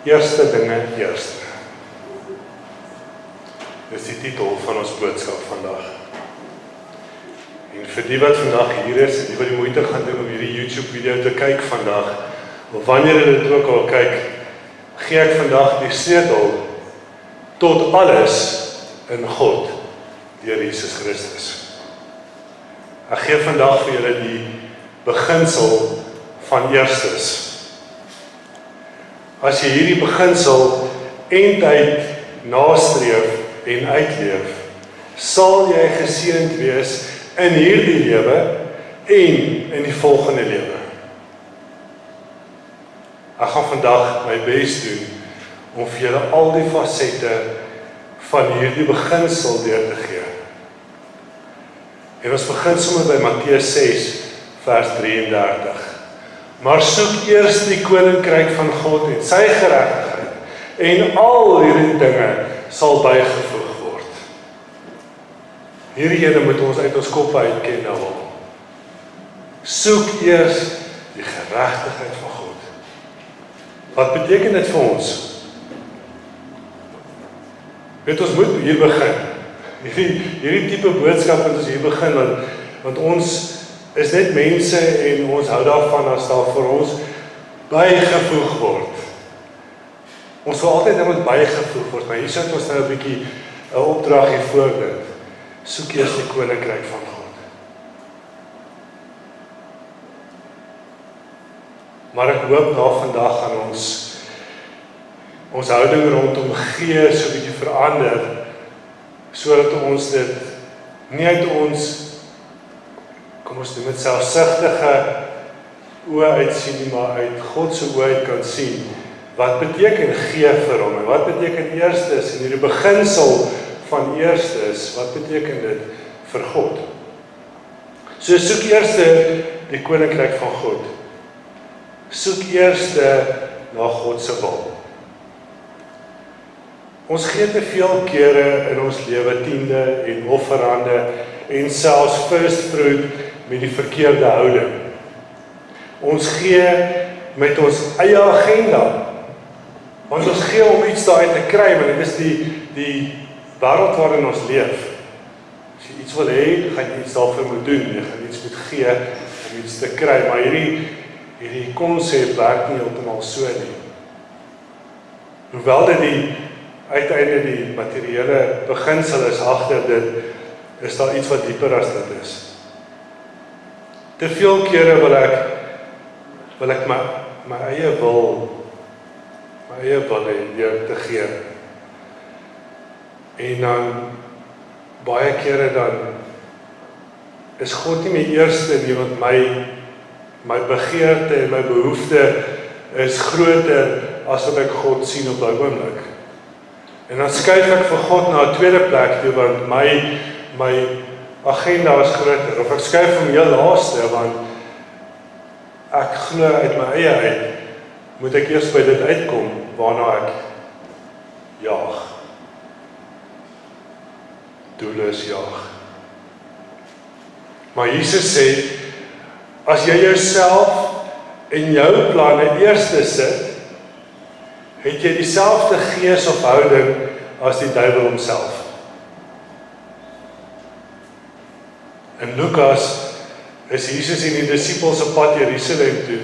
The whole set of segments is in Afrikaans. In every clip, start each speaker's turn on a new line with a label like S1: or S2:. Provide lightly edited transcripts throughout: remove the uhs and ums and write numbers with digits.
S1: eerste dinge eerste. Dis die titel van ons boodskap vandag. En vir die wat vandag hier is, en die wat die moeite gaan doen om hierdie YouTube video te kyk vandag, of wanneer jy dit ook al kyk, gee ek vandag die sleutel tot alles in God, deur Jesus Christus. Ek gee vandag vir julle die beginsel van eerstes. As jy hierdie beginsel eindtyd nastreef en uitleef, sal jy geseënd wees in hierdie lewe en in die volgende lewe. Ek gaan vandag my bes doen om vir julle al die fasette van hierdie beginsel deur te gee. En ons begin sommer by Matteus 6 vers 33. Maar soek eers die koninkryk van God en sy geregtigheid, en al hierdie dinge sal bygevoeg word. Hierdie ene moet ons uit ons koppe uitken nou al. Soek eers die geregtigheid van God. Wat beteken dit vir ons? Weet ons moet hier begin. Hierdie tipe boodskap moet ons hier begin, want ons is net mense en ons hou daarvan as daar vir ons bygevoeg word. Ons wil altyd moet bygevoeg word, maar hier sit ons nou 'n bietjie 'n opdrag hier voor dit. Soek eers die koninkryk van God. Maar ek hoop na vandag gaan ons houding rondom gee so 'n bietjie verander, sodat ons dit nie uit ons, kom ons doen met selfsugtige oë uitsien nie, maar uit God se oë uit kan sien, wat beteken gee vir hom, en wat beteken eerstes, en hierdie beginsel van eerstes, wat beteken dit vir God? So soek eerste die koninkryk van God. Soek eerste na God se wil. Ons gee te veel kere in ons lewe tiende en offerande en selfs first fruit met die verkeerde houding. Ons gee met ons eie agenda. Want ons gee om iets daaruit te kry, want dit is die wêreld waarin ons leef. As jy iets wil hê, gaan jy iets daarvoor moet doen. Jy gaan iets moet gee om iets te kry, maar hierdie konsep werk nie heeltemal so nie. Hoewel dit uiteindelik die materiële beginsel is agter dit, is daar iets wat dieper as dit is. Te veel kere wil ek my eie wil hê deur te gee. En dan baie kere dan is God nie my eerste nie, want my begeerte en my behoefte is groter as wat ek God sien op daai oomblik. En dan skuif ek vir God na 'n tweede plek toe, want my agenda is groter, of ek skuif hom heel laaste, want ek glo uit my eie uit, moet ek eers by dit uitkom, waarna ek jaag. Doelloos jaag. Maar Jesus sê, as jy jouself en jou planne eerste sit, het jy dieselfde gees of houding as die duiwel homself. In Lukas is Jesus en die disippels op pad Jerusalem toe,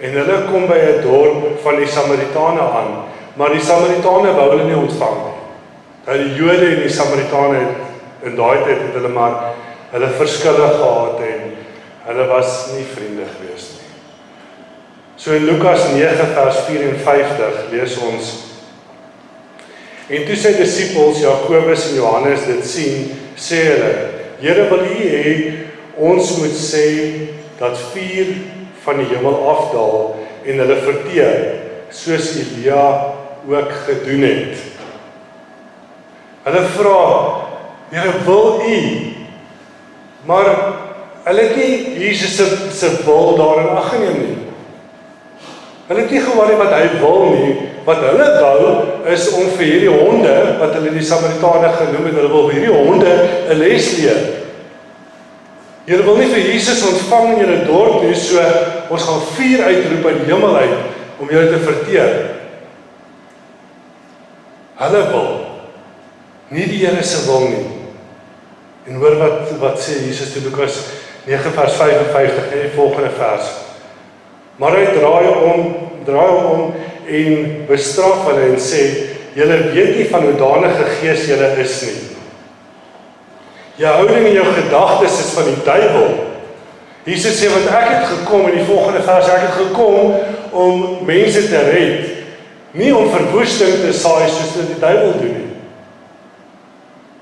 S1: en hulle kom by 'n dorp van die Samaritane aan, maar die Samaritane wou hulle nie ontvang nie. Nou die Jode en die Samaritane in daai tyd het hulle maar hulle verskille gehad en hulle was nie vriende gewees nie. So in Lukas 9 vers 54 lees ons, en toe sy disippels Jakobus en Johannes dit sien, sê hulle, Here, wil U hê ons moet sê dat vuur van die hemel afdaal en hulle verteer, soos Elia ook gedoen het. Hulle vra, Here, wil U? Maar hulle het nie Jesus se wil daarin ag geneem nie. Hulle het nie gewaar wat hy wil nie. Wat hulle wou is om vir hierdie honde, wat hulle die Samaritane genoem het, hulle wil vir hierdie honde 'n les leer. Julle wil nie vir Jesus ontvang in julle dorp nie, so ons gaan vuur uitroep uit die hemel uit om julle te verteer. Hulle wil, nie die Here se wil nie. En hoor wat sê Jesus in Lukas 9 vers 55 in die volgende vers. Maar hy draai hom om en bestraf hulle en sê, julle weet nie van hoe danige gees julle is nie. Jou houding en jou gedagtes is van die duiwel. Jesus sê, want ek het gekom, in die volgende vers, ek het gekom om mense te red, nie om verwoesting te saai soos dit die duiwel doen nie.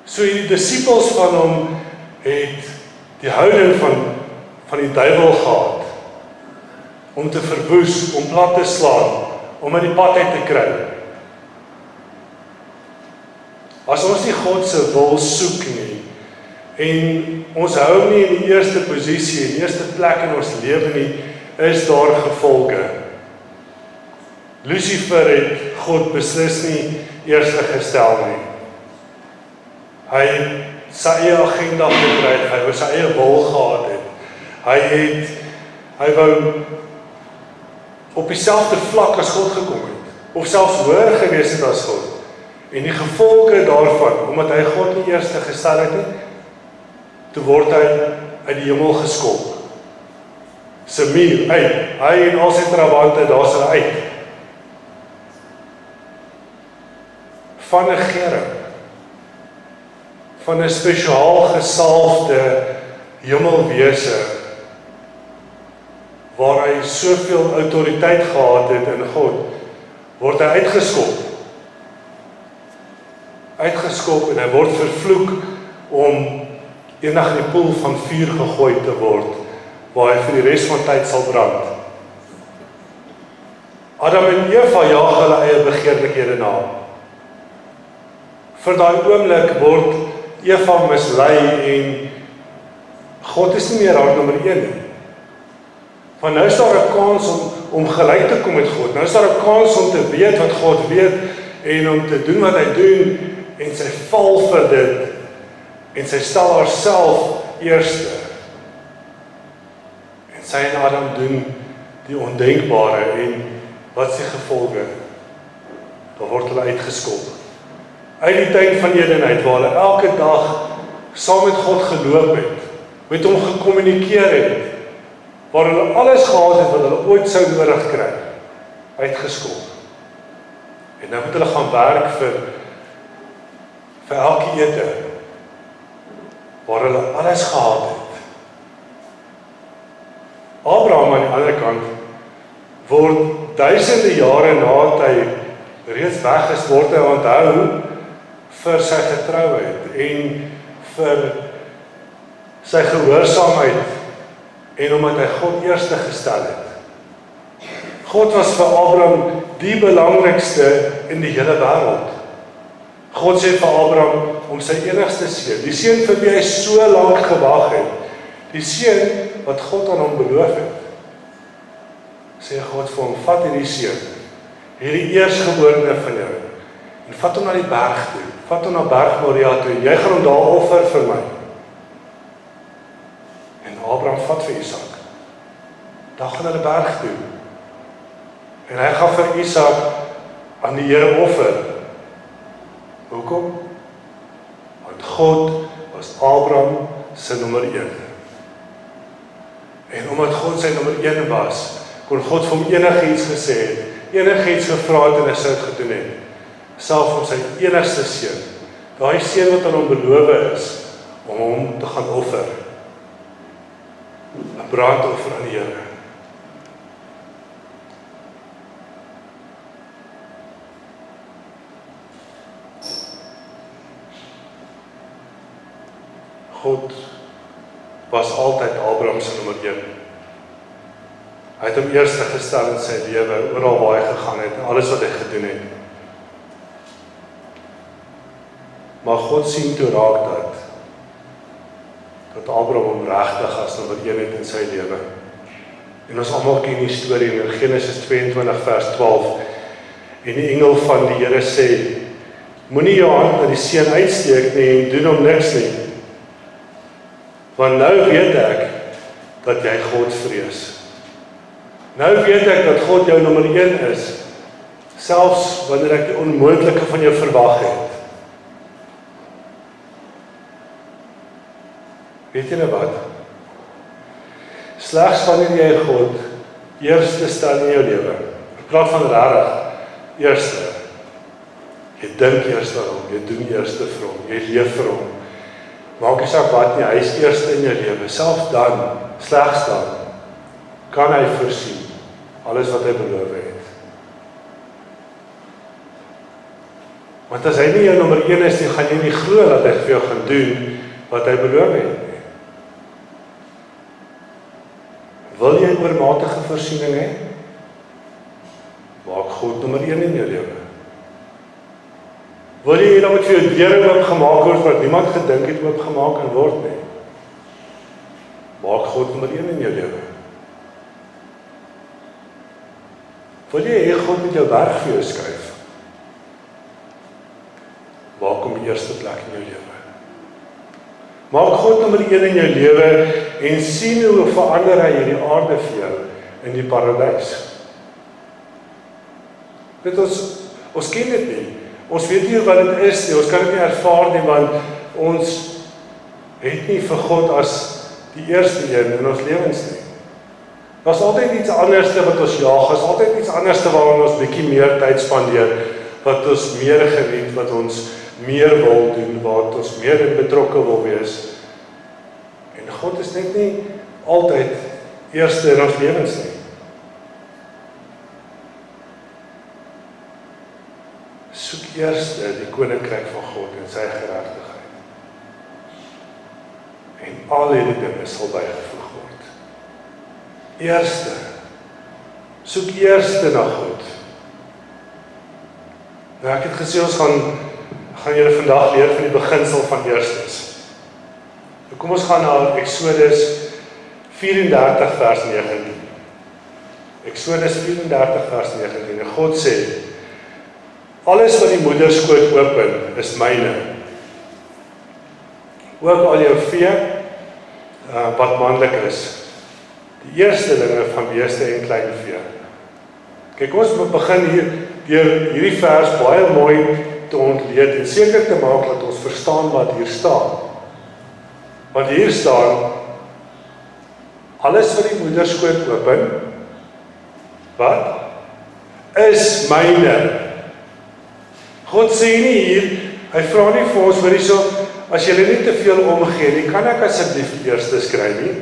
S1: So die disippels van hom het die houding van die duiwel gehad, om te verwoes, om plat te slaan, om in die pad uit te kry. As ons nie God se wil soek nie, en ons hou nie in die eerste posisie, in die eerste plek in ons lewe nie, is daar gevolge. Lucifer het God beslis nie eerste gestel nie. Hy sy eie agenda gekry, hy wou sy eie wil gehad het. Hy wou op dieselfde vlak as God gekom het, of selfs hoër gewees het as God. En die gevolge daarvan, omdat hy God nie eerste gestel het nie, toe word hy uit die hemel geskop. Semir, hy en al sy trawante, daar is hulle uit. Van 'n regering, van 'n spesiaal gesalfde hemelwese, waar hy soveel autoriteit gehad het in God, word hy uitgeskop en hy word vervloek om eendag in die poel van vuur gegooi te word, waar hy vir die res van tyd sal brand. Adam en Eva jaag hulle eie begeerlikhede na. Vir daai oomblik word Eva mislei en God is nie meer haar nommer 1 nie. Want nou is daar 'n kans om gelyk te kom met God. Nou is daar 'n kans om te weet wat God weet en om te doen wat hy doen en sy val vir dit en sy stel haarself eerste. En sy en Adam doen die ondenkbare en wat is die gevolge? Dan word hulle uitgeskop. Uit die tuin van Eden uit, waar hulle elke dag saam met God geloop het, met hom gekommunikeer het, waar hulle alles gehad het wat hulle ooit sou nodig kry, uitgeskop. En nou moet hulle gaan werk vir elke ete, waar hulle alles gehad het. Abraham aan die ander kant, word duisende jare nadat hy reeds weg is, word hy onthou vir sy getrouheid en vir sy gehoorsaamheid en omdat hy God eerste gestel het. God was vir Abraham die belangrikste in die hele wêreld. God sê vir Abraham om sy enigste seun, die seun vir wie hy so lank gewag het, die seun wat God aan hom beloof het, sê God vir hom, vat hierdie seun, hierdie eersgeborene van jou, en vat hom na die berg toe, vat hom na berg Moria toe, jy gaan hom daar offer vir my. En Abraham vat vir Isak. Dan gaan hulle berg toe. En hy gaan vir Isak aan die Here offer. Hoekom? Want God was Abraham sy nommer 1. En omdat God sy nommer 1 was, kon God vir hom enigiets gesê het, enigiets gevra het en hy sou dit gedoen het. Selfs om sy enigste seun, daai seun wat aan hom beloof is, om hom te gaan offer. 'n brandoffer aan die Here. God was altyd Abraham se nommer 1. Hy het hom eerste gestel in sy lewe, oral waar hy gegaan het en alles wat hy gedoen het. Maar God sien toe raak dat Abraham hom regtig as nommer 1 het in sy lewe. En ons almal ken die storie in Genesis 22 vers 12. En die engel van die Here sê, moenie jou hand na die seun uitsteek nie en doen hom niks nie. Want nou weet ek dat jy God vrees. Nou weet ek dat God jou nommer 1 is. selfs wanneer ek die onmoontlike van jou verwag het. Weet julle wat? Slegs wanneer jy God eerste stel in jou lewe. Ek praat van regtig, eerste. Jy dink eers aan hom, jy doen eerste vir hom, jy leef vir hom. Maak nie saak wat nie, hy is eerste in jou lewe. Selfs dan, slegs dan, kan hy voorsien alles wat hy beloof het. Want as hy nie jou nommer 1 is nie, gaan jy nie glo dat hy vir jou gaan doen wat hy beloof het nie. Wil jy oormatige voorsiening hê? Maak God nommer 1 in jou lewe. Wil jy dan met vir jou deure oopgemaak word wat niemand gedink het oopgemaak kan word nie? Maak God nommer 1 in jou lewe. Wil jy hê God met jou werk vir jou skuif? Maak hom die eerste plek in jou lewe. Maak God nommer 1 in jou lewe en sien hoe verander hy hierdie aarde vir jou in die paradys. Weet ons ken dit nie. Ons weet nie wat dit is nie, ons kan dit nie ervaar nie, want ons het nie vir God as die eerste een in ons lewens nie. Daar's altyd iets anderste wat ons jaag, daar's altyd iets anderste waarin ons bietjie meer tyd spandeer, wat ons meer geniet, wat ons meer wil doen, wat ons meer in betrokke wil wees. En God is net nie altyd eerste in ons lewens nie. Soek eers die koninkryk van God en sy geregtigheid. En al hierdie dinge sal bygevoeg word. Eerste, soek eerste na God. Nou ek het gesê ons gaan julle vandag leer van die beginsel van eerstes. Nou kom ons gaan na Exodus 34 vers 19. Exodus 34 vers 19. En God sê, alles wat die moederskoot open, is myne. Ook al jou vee, wat manlik is. Die eerstelinge van beeste en klein vee. Kyk, ons begin hier, deur hierdie vers baie mooi te ontleed, en seker te maak dat ons verstaan wat hier staan. Want hier staan, alles wat die moederskoot open, wat? Is myne. God sê nie hier, hy vra nie vir ons, maar hierso, as jy nie te veel omgee nie, kan ek asseblief die eerste skryf nie?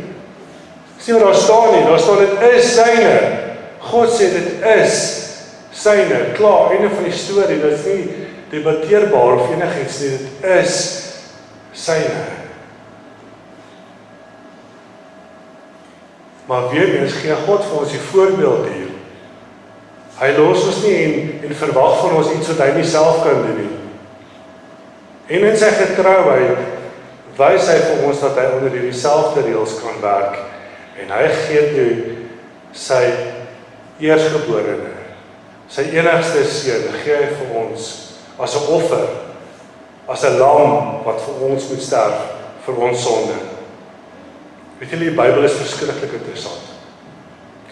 S1: Sien wat daar staan nie, daar staan dit is syne. God sê dit is syne, klaar, einde van die storie, dit is nie debatteerbaar of enigiets nie, dit is syne. Maar weer eens gee God vir ons die voorbeeld hier. Hy los ons nie en verwag van ons iets wat hy nie self kan doen nie. En in sy getrouheid wys hy vir ons dat hy onder hierdie selfde reëls kan werk. En hy gee toe sy eersgeborene, sy enigste seun, gee hy vir ons as 'n offer, as 'n lam wat vir ons moet sterf vir ons sonde. Weet julle, die Bybel is verskriklik interessant.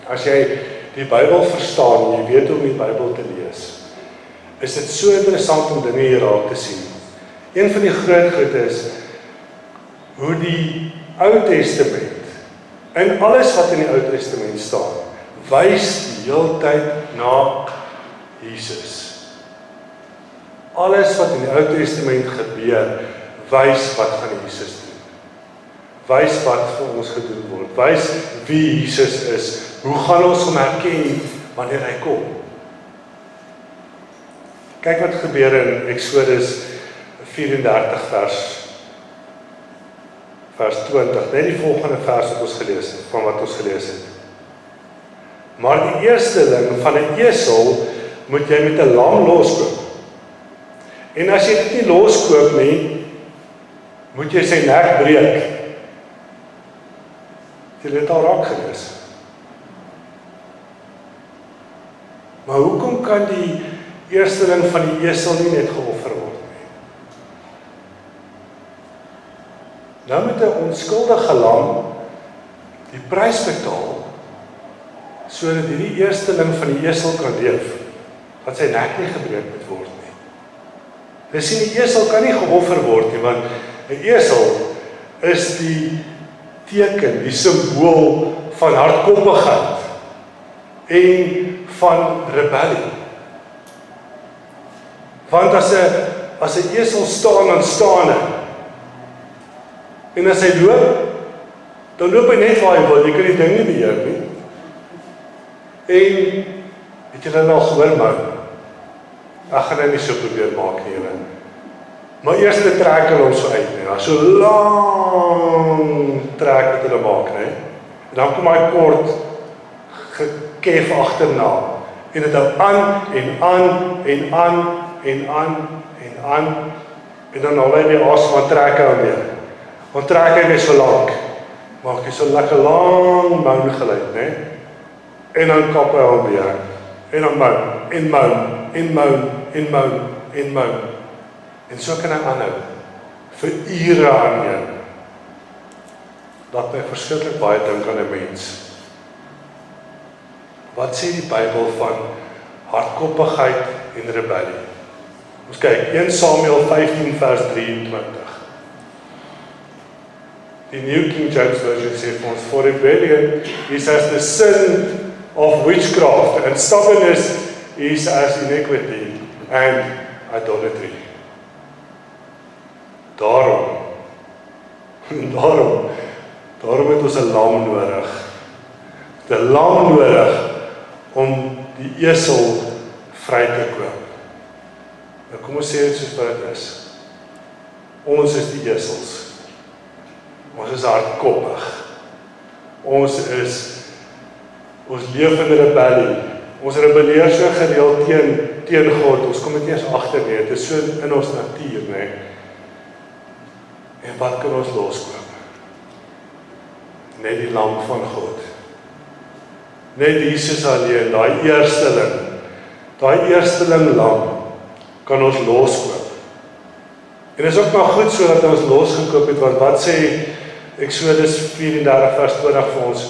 S1: As jy die Bybel verstaan en jy weet hoe om die Bybel te lees, is dit so interessant om dinge hier raak te sien. Een van die groot goed is hoe die Ou Testament en alles wat in die Ou Testament staan, wys die heeltyd na Jesus. Alles wat in die Ou Testament gebeur, wys wat van Jesus doen. Wys wat vir ons gedoen word. Wys wie Jesus is. Hoe gaan ons hom herken wanneer hy kom? Kyk wat gebeur in Exodus 34 vers 20. Net die volgende vers wat ons gelees het, van wat ons gelees het. Maar die eersteling van 'n esel moet jy met 'n lam loskoop. En as jy dit nie loskoop nie, moet jy sy nek breek. Het jy dit al raak gelees? Maar hoekom kan die eersteling van die esel nie net geoffer word nie? Nou moet 'n onskuldige lam die prys betaal, sodat hierdie eersteling van die esel kan leef. wat sy nek nie gebreek moet word nie. Jy sien, die esel kan nie geoffer word nie, want 'n esel is die teken, die simbool van hardkoppigheid en van rebellie. Want as 'n esel staan, dan staan hy. En as hy loop, dan loop hy net waar hy wil, jy kan die ding nie beheer nie. En, het julle al gehoor, man? Ek gaan nou nie so probeer maak nie, julle. Maar eers trek hulle ons so uit, nie. So lang trek wat hulle maak, nie. En dan kom hy kort gekef agterna. En dit hou aan, en aan, en aan, en aan, en aan. En dan haal hy die asem, maar trek hy hom weer. Want trek hy weer so lank. Maak hy so lekker lang moun geluid, né? En dan kap hy hom weer. En dan moun, en moun, en moun, en moun, en moun. En so kan hy aanhou. Vir ure aan jou. Laat my verskriklik baie dink aan 'n mens. Wat sê die Bybel van hardkoppigheid en rebellie? Ons kyk, 1 Samuel 15 vers 23. Die New King James Version sê vir ons, for rebellion is as the sin of witchcraft, and stubbornness is as iniquity and idolatry. Daarom het ons 'n lam nodig. 'n lam nodig om die esel vry te koop. Nou kom ons sê dit soos wat dit is. Ons is die esels. Ons is hardkoppig. Ons leef in rebellie. Ons rebelleer so gereeld teen God. Ons kom dit nie eens agter nie. Dit is so in ons natuur, né? En wat kan ons loskoop? Net die lam van God. Net Jesus alleen, daai eersteling lam kan ons loskoop. En dit is ook maar goed so dat ons losgekoop het, want wat sê Exodus 34 vers 20 vir ons,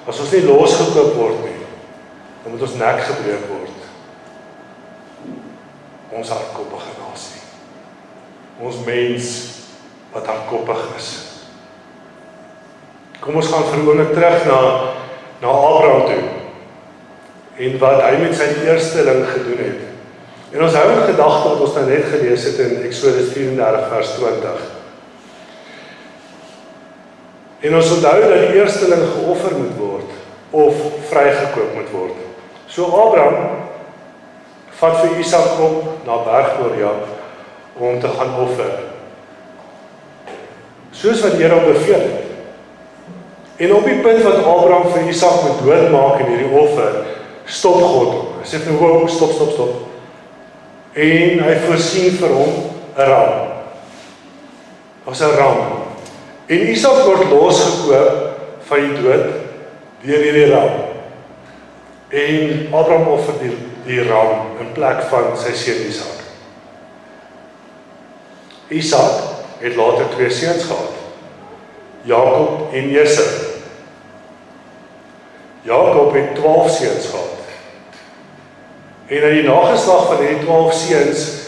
S1: as ons nie losgekoop word nie, dan moet ons nek gebreek word. Ons hardkoppige nasie. Ons mens wat hardkoppig is. Kom ons gaan vir 'n oomblik terug na Abraham toe. En wat hy met sy eersteling gedoen het. En ons hou in gedagte wat ons nou net gelees het in Exodus 34 vers 20. En ons onthou dat die eersteling geoffer moet word of vrygekoop moet word. So Abraham vat vir Isak op na berg Moria om te gaan offer. Soos wat die Here hom beveel het. En op die punt wat Abraham vir Isak moet doodmaak in hierdie offer, stop God hom. Hy sê vir hom, stop. En hy voorsien vir hom 'n ram. As 'n ram. En Isak word losgekoop van die dood deur hierdie ram. En Abraham offer die ram in plek van sy seun Isak. Isak het later 2 seuns gehad. Jakob en Esau. Jakob het 12 seuns gehad. En in die nageslag van die 12 seuns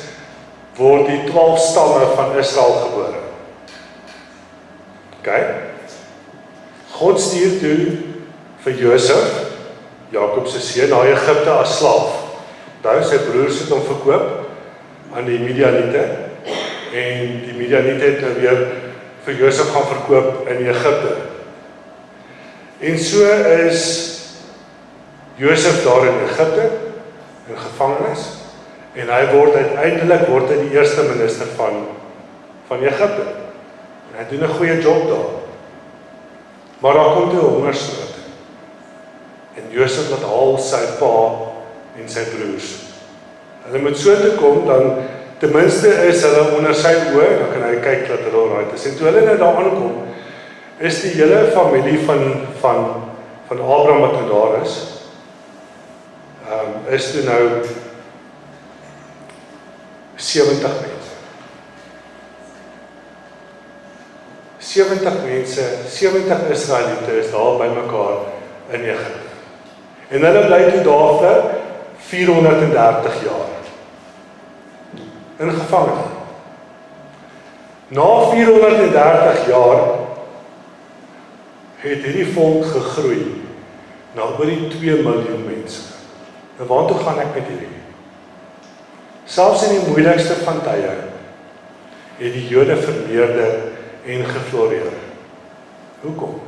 S1: word die 12 stamme van Israel gebore. Okay? God stuur toe vir Josef, Jakob se seun, na Egipte as slaaf. Daar sy broers het hom verkoop aan die Midianiete en die Midianiete het nou weer vir Josef gaan verkoop in Egipte. En so is Josef daar in Egipte in gevangenis en hy word uiteindelik die eerste minister van Egipte. En hy doen 'n goeie job daar. Maar daar kom toe 'n hongersnood. En Josef laat haal sy pa en sy broers. Hulle moet so toe kom, dan ten minste is hulle onder sy oë, dan kan hy kyk dat hulle alright is. En toe hulle nou daar aankom, is die hele familie van Abraham wat nou daar is toe nou 70 mense. 70 mense, 70 Israeliete is daar by mekaar in Egipte. En hulle bly toe daar vir 430 jaar. in gevangene. Na 430 jaar het hierdie volk gegroei na oor die 2 miljoen mense. En waartoe gaan ek met hierdie? Selfs in die moeilikste van tye het die Jode vermeerder en gefloreer. Hoekom?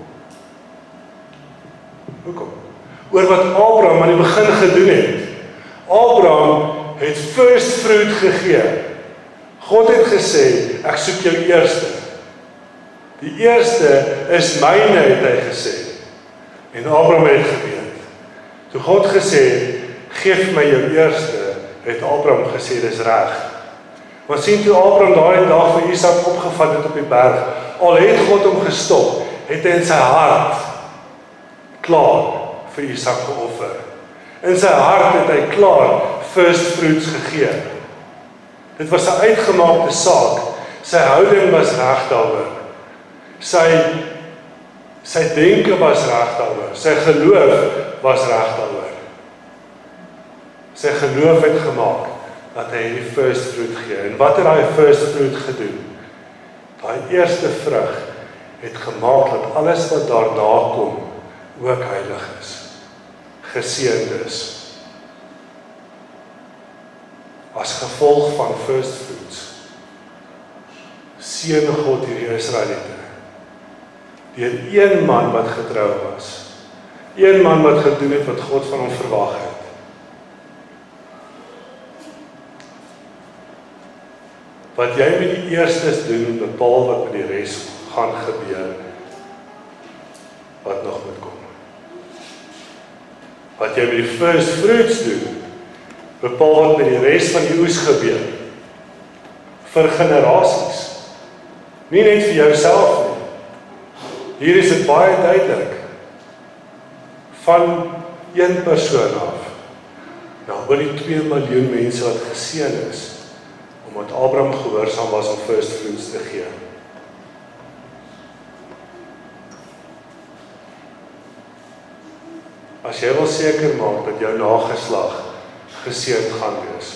S1: Oor wat Abraham aan die begin gedoen het. Abraham het first fruit gegee. God het gesê, ek soek jou eerste. Die eerste is myne, het hy gesê. En Abraham het gebed. Toe God gesê, geef my jou eerste, het Abraham gesê, dis reg. Want sien toe Abraham daardie dag vir Isak opgevat het op die berg, al het God hom gestop, het hy in sy hart klaar vir Isak geoffer. In sy hart het hy klaar first fruits gegee. Dit was 'n uitgemaakte saak. Sy houding was reg daaroor. Sy denke was reg daaroor. Sy geloof was reg daaroor. Sy geloof het gemaak dat hy die first fruit gee. En wat het hy first fruit gedoen? Daai eerste vrug het gemaak dat alles wat daarna kom ook heilig is. Geseënd is. As gevolg van first fruits seën God hierdie Israeliete. Deur een man wat getrou was. Een man wat gedoen het wat God van hom verwag het. Wat jy met die eerstes doen, bepaal wat met die res gaan gebeur, wat nog moet kom. Wat jy met die first fruits doen, bepaal wat met die res van die oes gebeur. Vir generasies. Nie net vir jouself nie. Hier is dit baie duidelik. Van een persoon af, na oor die 2 miljoen mense wat geseën is, omdat Abraham gehoorsaam was om first fruits te gee. As jy wil seker maak dat jou nageslag geseënd gaan wees,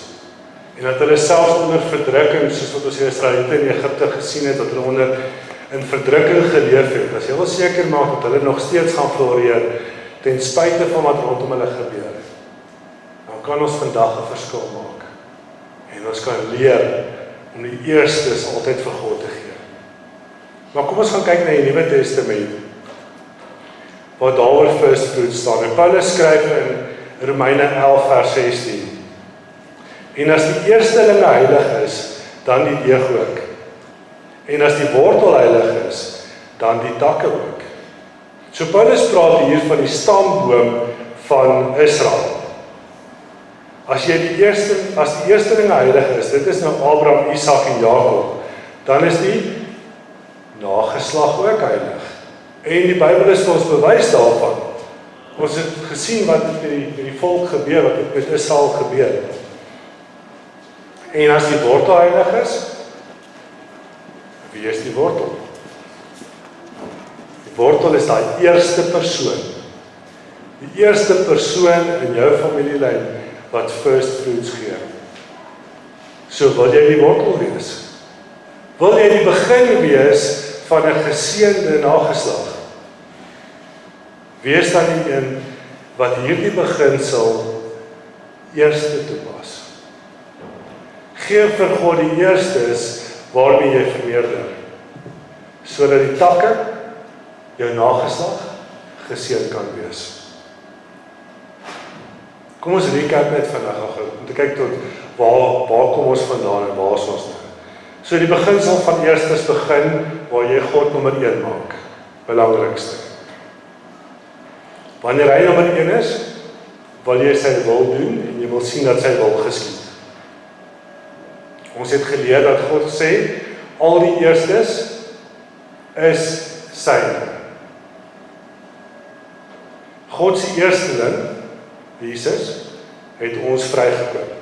S1: en dat hulle selfs onder verdrukking, soos wat ons die Israeliete in Egipte gesien het, dat hulle onder in verdrukking geleef het, as jy wil seker maak dat hulle nog steeds gaan floreer, ten spyte van wat rondom hulle gebeur, dan kan ons vandag 'n verskil maak. En ons kan leer om die eerstes altyd vir God te gee. Maar kom ons gaan kyk na die Nuwe Testament, waar daaroor first fruits staan. En Paulus skryf in Romeine 11 vers 16. En as die eerstelinge heilig is, dan die deeg ook. En as die wortel heilig is, dan die takke ook. So Paulus praat hier van die stamboom van Israel. As die eerstelinge heilig is, dit is nou Abraham, Isak en Jakob, dan is die nageslag ook heilig. En die Bybel is vir ons bewys daarvan. Ons het gesien wat met die volk gebeur, wat met Israel gebeur. En as die wortel heilig is, wie is die wortel? Die wortel is daai eerste persoon. Die eerste persoon in jou familielyn wat first fruits gee. So wil jy die wortel wees? Wil jy die begin wees van 'n geseënde nageslag? Wees dan die een wat hierdie beginsel eerste toepas. Geef vir God die eerstes waarmee jy vermeerder, sodat die takke, jou nageslag, geseën kan wees. Kom ons recap net vandag om te kyk tot waar kom ons vandaan en waar is ons nou. So die beginsel van eerstes begin waar jy God nommer 1 maak. Belangrikste. Wanneer hy nommer 1 is, wil jy sy wil doen en jy wil sien dat sy wil geskied. Ons het geleer dat God sê, al die eerstes is syne. God se eersteling, Jesus, het ons vrygekoop.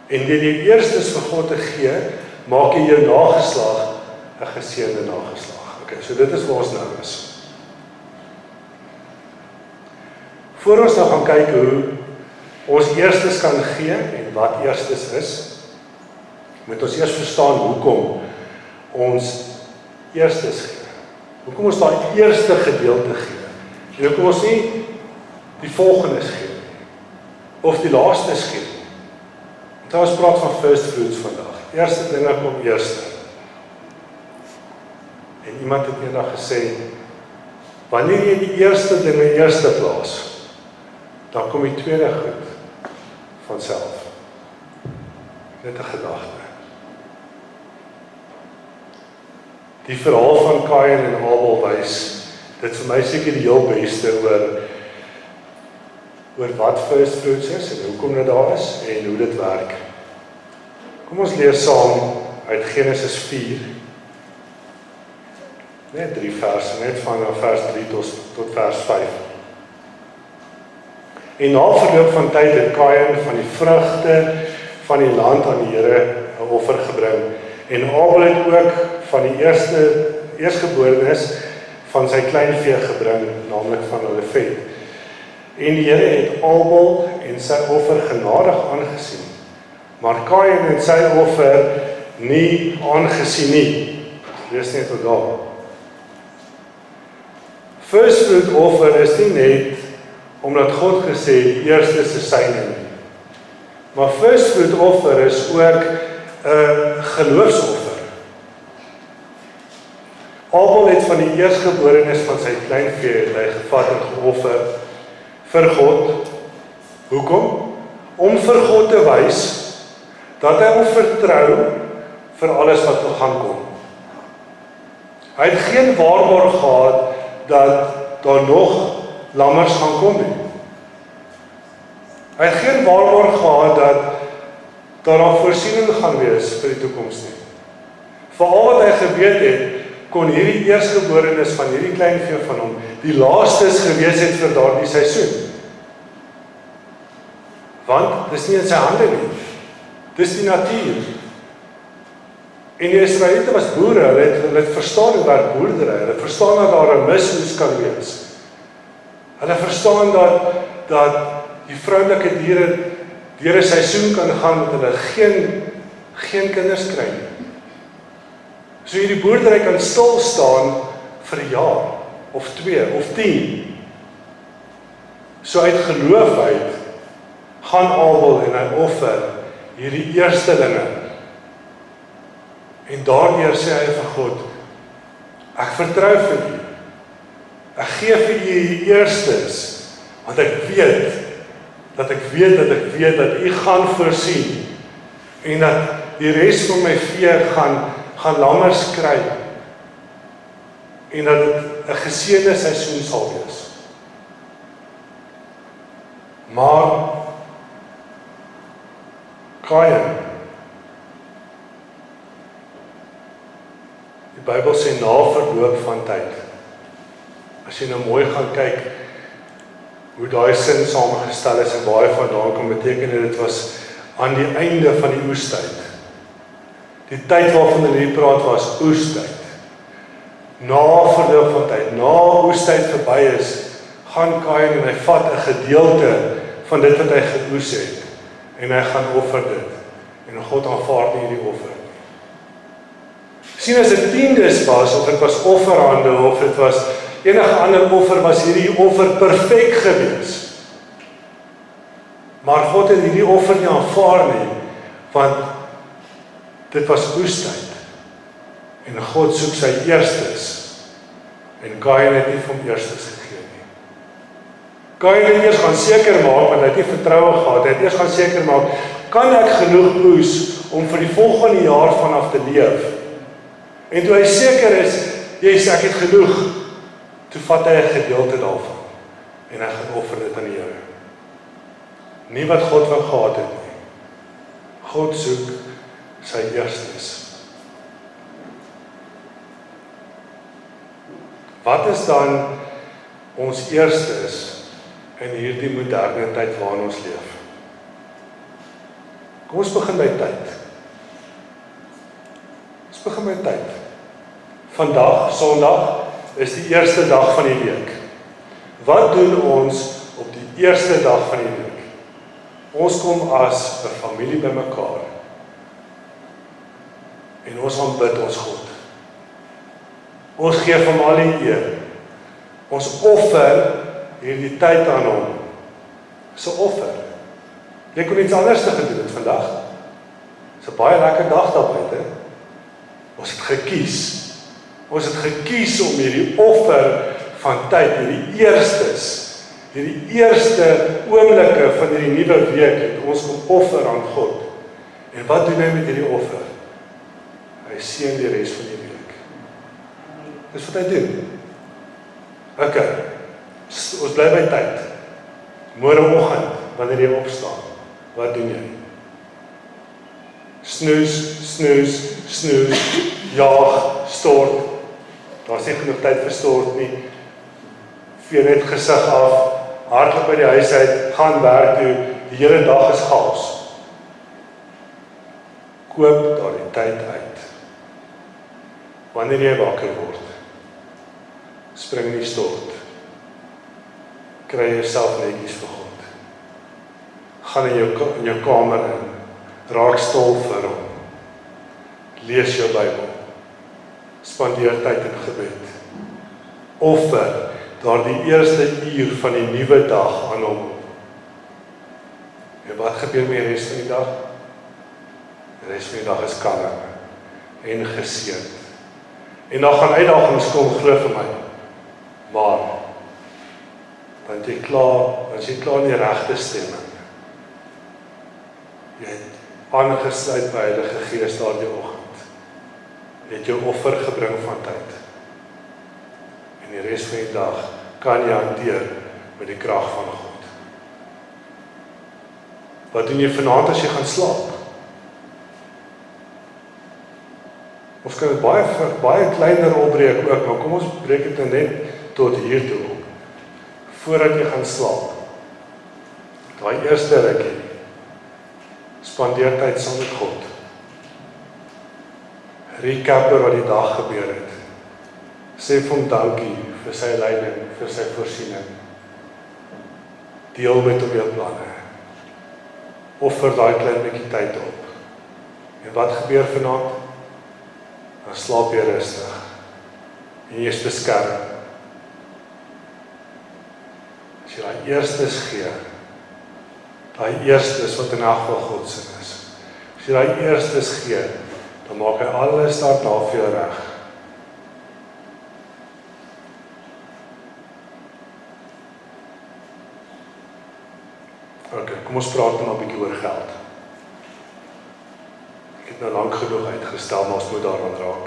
S1: En deur die eerstes vir God te gee, maak jy jou nageslag 'n geseënde nageslag. Okay, so dit is waar ons nou is. Voor ons nou gaan kyk hoe ons eerstes kan gee en wat eerstes is, moet ons eers verstaan hoekom ons eerstes gee. Hoekom ons daai eerste gedeelte gee. En hoekom ons nie die volgendes gee, of die laastes gee. Want ons praat van first fruits vandag. Eerste dinge kom eerste. En iemand het eendag gesê, wanneer jy die eerste dinge eerste plaas, dan kom die tweede goed vanself. Net 'n gedagte. Die verhaal van Kain en Abel wys, dit vir my seker die heel beste oor wat first fruits is en hoekom dit daar is en hoe dit werk. Kom ons lees saam uit Genesis 4. Net 3 verse, net van vers 3 tot vers 5. En na verloop van tyd het Kain van die vrugte van die land aan die Here 'n offer gebring. En Abel het ook van die eerstgeborenes van sy kleinvee gebring, naamlik van hulle vet. En die Here het Abel en sy offer genadig aangesien, maar Kain en sy offer nie aangesien nie. Lees net tot daar. First fruit offer is nie net omdat God gesê die eerste is syne nie. Maar first fruit offer is ook 'n geloofsoffer. Abel het van die eerstgeborenes van sy kleinvee hy gevat en geoffer vir God. Hoekom? Om vir God te wys dat hy hom vertrou vir alles wat nog gaan kom. Hy het geen waarborg gehad dat daar nog lammers gaan kom nie. Hy het geen waarborg gehad dat daar 'n voorsiening gaan wees vir die toekoms nie. Vir al wat hy geweet het, kon hierdie eerstgeborenes van hierdie kleinvee van hom die laastes gewees het vir daardie seisoen. Want dis nie in sy hande nie. Dis die natuur. En die Israeliete was boere, hulle het verstaan hoe werk boerdery, hulle verstaan dat daar 'n misoes kan wees. Hulle verstaan dat die vroulike diere deur 'n seisoen kan gaan met hulle geen kinders kry nie. So hierdie boerdery kan stil staan vir 'n jaar, of 2, of 10. So uit geloof uit, gaan Abel en hy offer hierdie eerstelinge. En daardeur sê hy vir God, ek vertrou vir u. Ek gee vir u die eerstes, want ek weet dat u gaan voorsien en dat die res van my vee gaan lammers kry en dat dit 'n geseënde seisoen sal wees. Maar Kain, die Bybel sê na verloop van tyd. As jy nou mooi gaan kyk hoe daai sin saamgestel is en waar hy vandaan kom, beteken dit was aan die einde van die oestyd. Die tyd waarvan hulle hier praat was oestyd. Na verloop van tyd, na oestyd verby is, gaan Kain en hy vat 'n gedeelte van dit wat hy geoes het en hy gaan offer dit. En God aanvaar nie hierdie offer. Sien as dit tiendes was, of dit was offerhande, of dit was enige ander offer, was hierdie offer perfek gewees. Maar God het hierdie offer nie aanvaar nie, want dit was oestyd. En God soek sy eerstes. En Kain het nie van eerstes gegee nie. Kain het eers gaan seker maak, want hy het nie vertroue gehad, hy het eers gaan seker maak, kan ek genoeg oes om vir die volgende jaar vanaf te leef? En toe hy seker is, yes, ek het genoeg, toe vat hy 'n gedeelte daarvan en hy gaan offer dit aan die Here. Nie wat God wou gehad het nie. God soek sy eerstes. Wat is dan ons eerstes in hierdie moderne tyd waarin ons leef? Kom ons begin by tyd. Ons begin by tyd. Vandag, Sondag, is die eerste dag van die week. Wat doen ons op die eerste dag van die week? Ons kom as 'n familie bymekaar en ons aanbid ons God. Ons gee vir hom al die eer. Ons offer hierdie tyd aan hom. Dis 'n offer. Jy kon iets anders te gedoen het vandag. Dis 'n baie lekker dag daar buite. Ons het gekies. Ons het gekies om hierdie offer van tyd, hierdie eerste oomblikke van hierdie nuwe week het ons kom offer aan God. En wat doen hy met hierdie offer? Hy seën die res van die week. Dis wat hy doen. OK. Ons bly by tyd. Môreoggend, wanneer jy opstaan, wat doen jy? Snoes, jaag, stort. Daar's nie genoeg tyd vir stort nie. Vee net gesig af, hardloop by die huis uit, gaan werk toe, die hele dag is chaos. Koop daardie tyd uit. Wanneer jy wakker word, spring in die stort. Kry jouself netjies vir God. Gaan in jou kamer in, raak stil vir hom. Lees jou Bybel. Spandeer tyd in gebed. Offer daardie eerste uur van die nuwe dag aan hom. En wat gebeur met die res van die dag? Die res van die dag is kalm en geseënd. En dan gaan uitdagings kom, glo vir my. Maar dan is jy klaar in die regte stemming. Jy het aangesluit by Heilige Gees daardie oggend. Jy het jou offer gebring van tyd. En die res van die dag kan jy hanteer met die krag van God. Wat doen jy vanaand as jy gaan slaap? Ons kan dit baie kleiner opbreek ook, maar kom ons breek dit net tot hier toe op. Voordat jy gaan slaap. Daai eerste rukkie. Spandeer tyd saam met God. Recap oor wat die dag gebeur het. Sê vir hom dankie vir sy leiding, vir sy voorsiening. Deel met hom jou planne. Offer daai klein bietjie tyd op. En wat gebeur vanaand? Dan slaap jy rustig. En jy is beskerm. As jy daai eerstes gee, daai eerstes wat in elk geval God se is. As jy daai eerstes gee, dan maak hy alles daarna vir jou reg. OK, kom ons praat nou 'n bietjie oor geld. Ek het nou lank genoeg uitgestel, maar ons moet daaraan raak.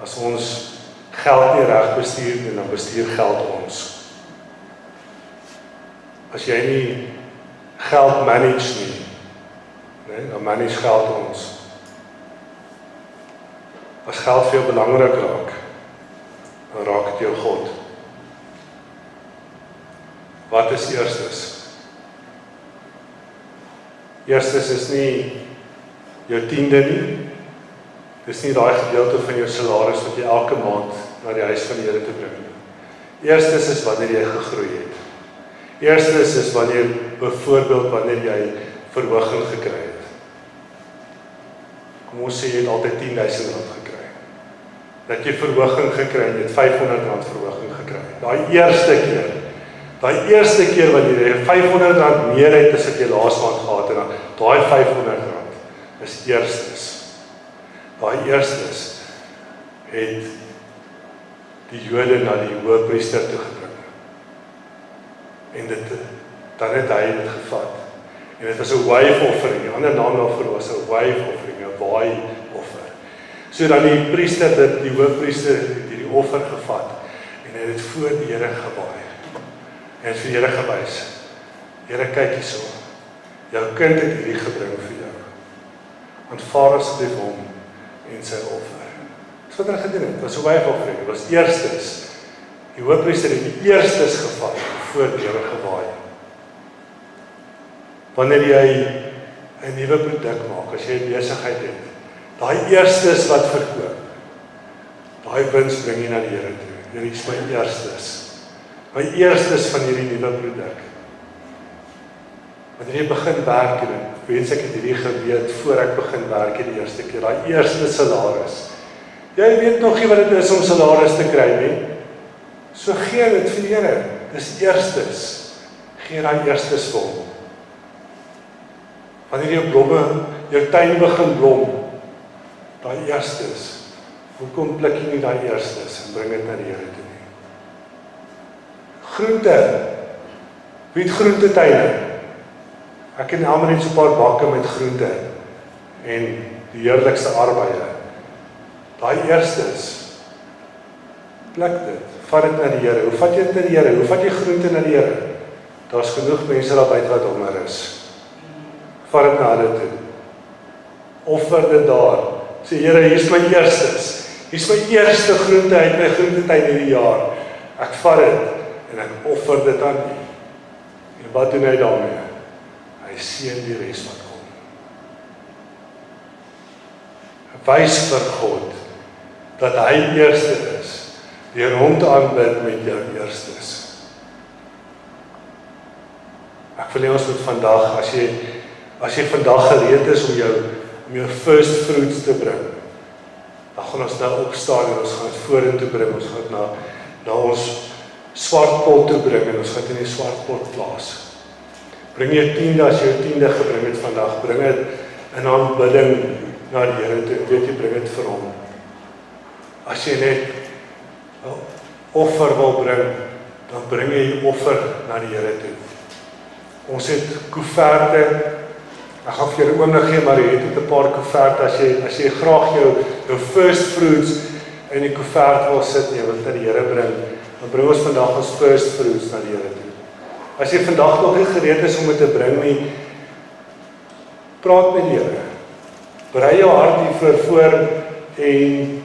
S1: As ons geld nie reg bestuur nie, dan bestuur geld ons. As jy nie geld manage nie, dan manage geld ons. As geld vir jou belangrik raak, dan raak dit jou God. Wat is eerstes? Eerstes is nie jou tiende nie. Dis nie daai gedeelte van jou salaris wat jy elke maand na die huis van die Here toe bring nie. Eerstes is wanneer jy gegroei het. Eerstes is wanneer wanneer jy verhoging gekry het. Kom ons sê jy het altyd R10,000 gekry. Dat jy verhoging gekry het, jy het R500 verhoging gekry. Daai eerste keer wanneer jy R500 meer het as wat jy laas maand gehad het, daai R500 is eerstes. Daai eerstes het die Jode na die hoëpriester toe gebring. En dan het hy dit gevat. En dit was 'n wave offering. Die ander naam daarvoor was 'n wave offering, 'n waai offer. So dan die priester, die hoëpriester het hierdie offer gevat en hy het dit voor die Here gewaai. En vir die Here gewys. Here, kyk hierso. Jou kind het hierdie gebring vir jou. Aanvaar asseblief hom en sy offer. Dis wat hy gedoen het. Dit was 'n wave offering. Dit was eerstes. Die hoëpriester het die eerstes gevat voor die Here gewaai. Wanneer jy 'n nuwe produk maak, as jy 'n besigheid het, daai eerstes wat verkoop, daai wins bring jy na die Here toe. Hierdie is my eerstes. My eerstes van hierdie nuwe produk. Wanneer jy begin werk, en ek wens ek het hierdie geweet voor ek begin werk die eerste keer, daai eerste salaris. Jy weet nog nie wat dit is om salaris te kry nie. So gee dit vir die Here. Dis eerstes. Gee daai eerstes vir hom. Wanneer jou blomme, jou tuin begin blom, daai eerstes. Hoekom pluk jy nie daai eerstes en bring dit na die Here toe nie? Groente. Wie het groentetuine? Ek ken almal net so 'n paar bakke met groente en die heerlikste arbeide. Daai eerstes. Pluk dit. Vat dit na die Here. Hoe vat jy dit na die Here? Hoe vat jy groente na die Here? Daar's genoeg mense daar buite wat honger is. Vat dit na hulle toe. Offer dit daar. Sê Here, hier's my eerstes. Hier's my eerste groente uit my groentetuin hierdie jaar. Ek vat dit en ek offer dit aan U. En wat doen hy daarmee? Hy seën die res wat kom. Wys vir God dat hy eerste is, deur hom te aanbid met jou eerstes. Ek wil hê ons moet vandag, as jy vandag gereed is om jou first fruits te bring, dan gaan ons nou opstaan en ons gaan dit vorentoe bring, ons gaan na ons swart pot toe bring en ons gaan dit in die swart pot plaas. Bring jou tiende, as jy jou tiende gebring het vandag, bring dit in aanbidding na die Here toe, weet jy, bring dit vir hom. As jy net 'n offer wil bring, dan bring jy die offer na die Here toe. Ons het koeverte, ek gaan vir jou 'n oomblik gee, maar jy het 'n paar koeverte, as jy graag jou first fruits in die koevert wil sit, jy wil dit na die Here bring, dan bring ons vandag ons first fruits na die Here toe. As jy vandag nog nie gereed is om dit te bring nie, praat met die Here. Berei jou hart hiervoor voor en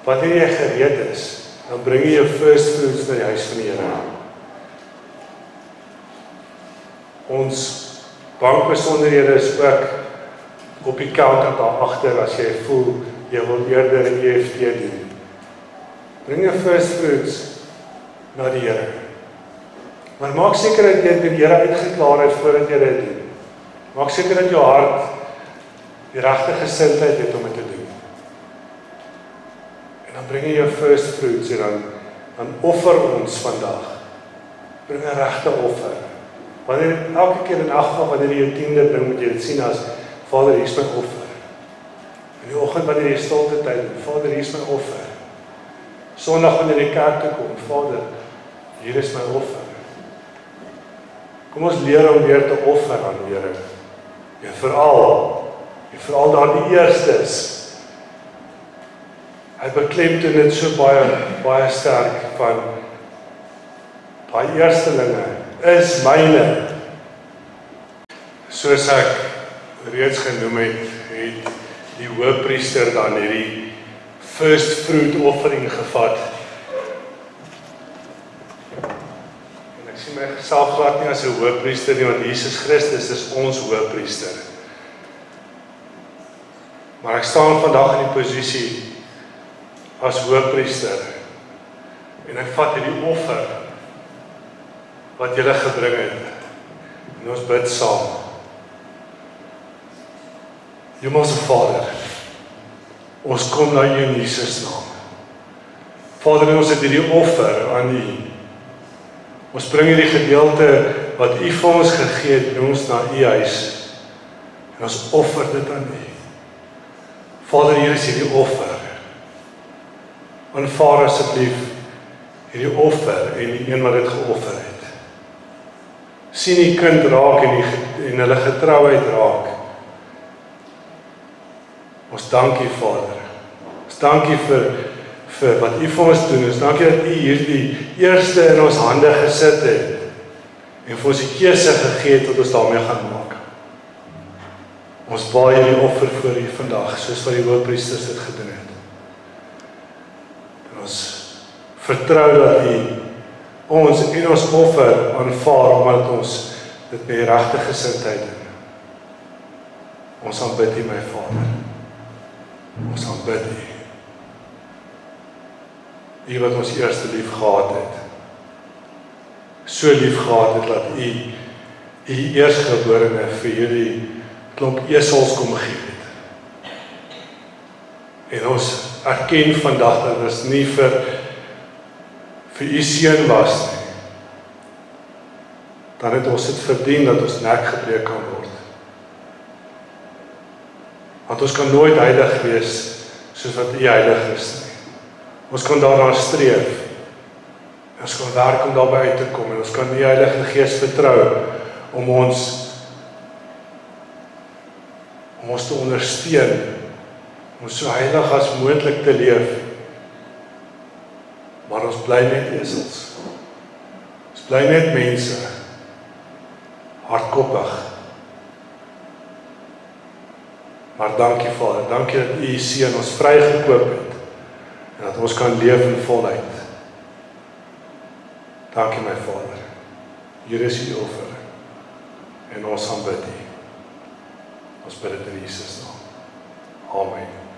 S1: wanneer jy gereed is, dan bring jy jou first fruits na die huis van die Here. Ons bankbesonderhede is ook op die counter daar agter as jy voel jy wil eerder 'n EFT doen. Bring jou first fruits na die Here. Maar maak seker dat jy die Here uitgeklaar het voordat jy dit doen. Maak seker dat jou hart die regte gesindheid het om dit te doen. En dan bring jy jou first fruits en dan offer ons vandag. Bring 'n regte offer. Wanneer elke keer in elk geval wanneer jy jou tiende bring, moet jy dit sien as Vader, hier is my offer. In die oggend wanneer jy stilte tyd, Vader, hier is my offer. Sondag wanneer jy kerk toe kom, Vader, hier is my offer. Kom ons leer om weer te offer aan die Here. En veral daardie eerstes. Hy beklemtoon dit so baie sterk van daai eerstelinge is myne. Soos ek reeds genoem het die hoëpriester dan hierdie first fruit offering gevat. En ek sien myself glad nie as 'n hoëpriester nie, want Jesus Christus is ons hoëpriester. Maar ek staan vandag in die posisie as hoëpriester en ek vat hierdie offer wat julle gebring het en ons bid saam. Hemelse Vader, ons kom na U in Jesus naam. Vader, ons het hierdie offer aan U. Ons bring hierdie gedeelte wat U vir ons gegee het, bring ons na U huis en ons offer dit aan U. Vader, hier is hierdie offer. Aanvaar asseblief hierdie offer en die een wat dit geoffer het. Sien die kind raak en hulle getrouheid raak. Ons dankie Vader. Ons dankie vir wat U vir ons doen. Ons dankie dat U hierdie eerste in ons hande gesit het en vir ons die keuse gegee het wat ons daarmee gaan maak. Ons baai hierdie offer voor U vandag, soos wat die hoëpriesters dit gedoen het. En ons vertrou dat U ons en ons offer aanvaar, omdat ons dit met die regte gesindheid doen. Ons aanbid U, my Vader. Ons aanbid U. U wat ons eerste lief gehad het. So lief gehad het, dat U U eerstgeborene vir hierdie klomp esels kom gee het. En ons erken vandag dat dit nie vir u seun was nie. Dan het ons dit verdien dat ons nek gebreek kan word. Want ons kan nooit heilig wees soos wat u heilig is nie. Ons kan daarna streef. Ons kan werk om daarby uit te kom en ons kan die Heilige Gees vertrou om ons te ondersteun, om so heilig as moontlik te leef. Maar ons bly net esels. Ons bly net mense, hardkoppig. Maar dankie Vader, dankie dat u seun ons vrygekoop het en dat ons kan leef in volheid. Dankie my Vader. Hier is u offer en ons aanbid u. Ons bid dit in Jesus naam. Amen.